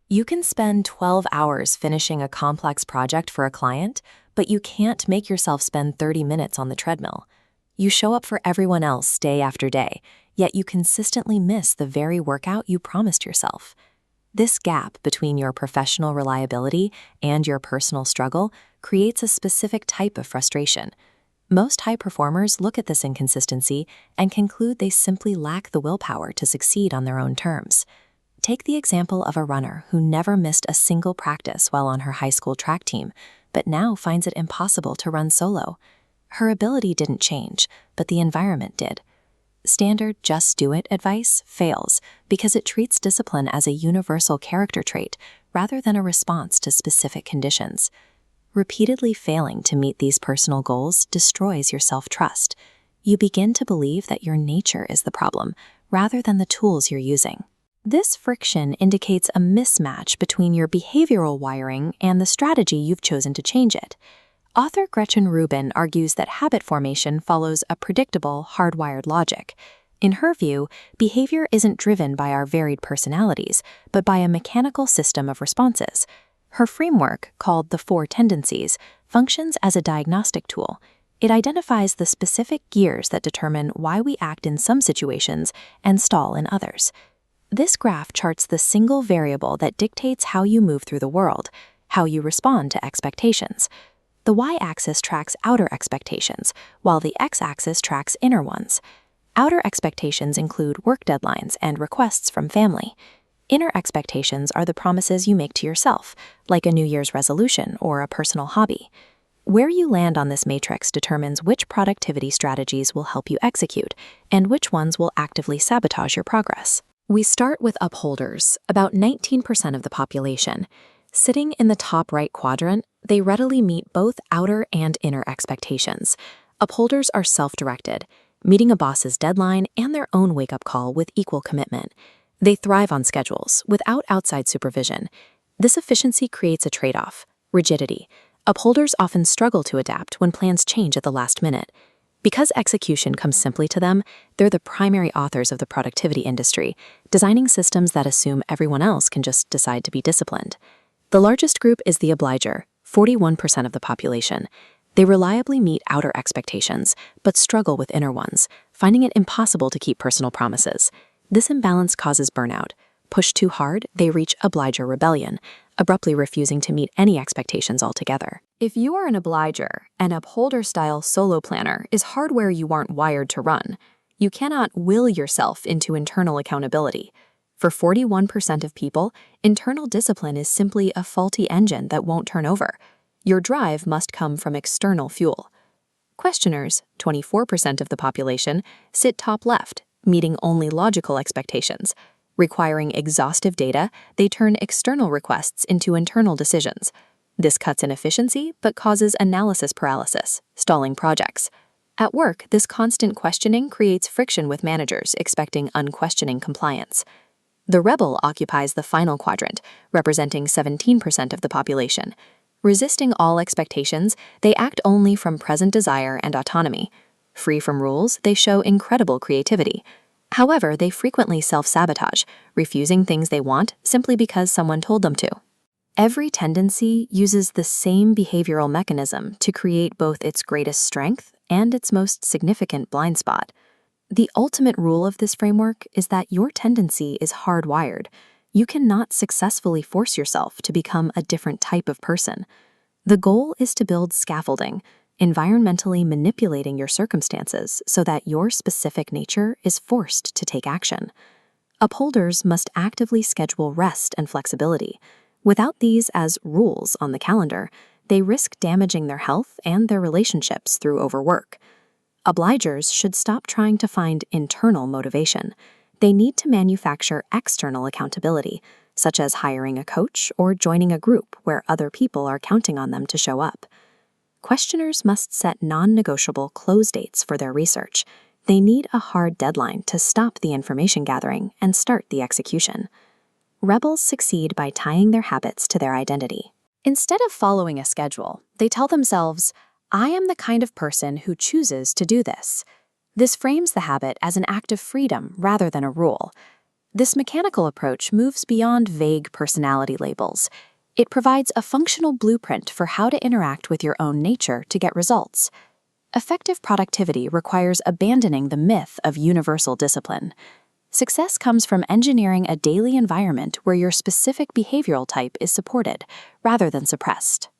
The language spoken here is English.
You can spend 12 hours finishing a complex project for a client, but you can't make yourself spend 30 minutes on the treadmill. You show up for everyone else day after day, yet you consistently miss the very workout you promised yourself. This gap between your professional reliability and your personal struggle creates a specific type of frustration. Most high performers look at this inconsistency and conclude they simply lack the willpower to succeed on their own terms. Take the example of a runner who never missed a single practice while on her high school track team, but now finds it impossible to run solo. Her ability didn't change, but the environment did. Standard just do it advice fails because it treats discipline as a universal character trait rather than a response to specific conditions. Repeatedly failing to meet these personal goals destroys your self-trust. You begin to believe that your nature is the problem rather than the tools you're using. This friction indicates a mismatch between your behavioral wiring and the strategy you've chosen to change it. Author Gretchen Rubin argues that habit formation follows a predictable, hardwired logic. In her view, behavior isn't driven by our varied personalities, but by a mechanical system of responses. Her framework, called the Four Tendencies, functions as a diagnostic tool. It identifies the specific gears that determine why we act in some situations and stall in others. This graph charts the single variable that dictates how you move through the world, how you respond to expectations. The y-axis tracks outer expectations, while the x-axis tracks inner ones. Outer expectations include work deadlines and requests from family. Inner expectations are the promises you make to yourself, like a New Year's resolution or a personal hobby. Where you land on this matrix determines which productivity strategies will help you execute, and which ones will actively sabotage your progress. We start with upholders, about 19% of the population. Sitting in the top right quadrant, they readily meet both outer and inner expectations. Upholders are self-directed, meeting a boss's deadline and their own wake-up call with equal commitment. They thrive on schedules, without outside supervision. This efficiency creates a trade-off: rigidity. Upholders often struggle to adapt when plans change at the last minute. Because execution comes simply to them, they're the primary authors of the productivity industry, designing systems that assume everyone else can just decide to be disciplined. The largest group is the obliger, 41% of the population. They reliably meet outer expectations, but struggle with inner ones, finding it impossible to keep personal promises. This imbalance causes burnout. Pushed too hard, they reach obliger rebellion, abruptly refusing to meet any expectations altogether. If you are an obliger, an upholder-style solo planner is hardware you aren't wired to run. You cannot will yourself into internal accountability. For 41% of people, internal discipline is simply a faulty engine that won't turn over. Your drive must come from external fuel. Questioners, 24% of the population, sit top left, meeting only logical expectations. Requiring exhaustive data, they turn external requests into internal decisions. This cuts inefficiency but causes analysis paralysis, stalling projects. At work, this constant questioning creates friction with managers expecting unquestioning compliance. The rebel occupies the final quadrant, representing 17% of the population. Resisting all expectations, they act only from present desire and autonomy. Free from rules, they show incredible creativity. However, they frequently self-sabotage, refusing things they want simply because someone told them to. Every tendency uses the same behavioral mechanism to create both its greatest strength and its most significant blind spot. The ultimate rule of this framework is that your tendency is hardwired. You cannot successfully force yourself to become a different type of person. The goal is to build scaffolding, environmentally manipulating your circumstances so that your specific nature is forced to take action. Upholders must actively schedule rest and flexibility. Without these as rules on the calendar, they risk damaging their health and their relationships through overwork. Obligers should stop trying to find internal motivation. They need to manufacture external accountability, such as hiring a coach or joining a group where other people are counting on them to show up. Questioners must set non-negotiable close dates for their research. They need a hard deadline to stop the information gathering and start the execution. Rebels succeed by tying their habits to their identity. Instead of following a schedule, they tell themselves, "I am the kind of person who chooses to do this." This frames the habit as an act of freedom rather than a rule. This mechanical approach moves beyond vague personality labels. It provides a functional blueprint for how to interact with your own nature to get results. Effective productivity requires abandoning the myth of universal discipline. Success comes from engineering a daily environment where your specific behavioral type is supported, rather than suppressed.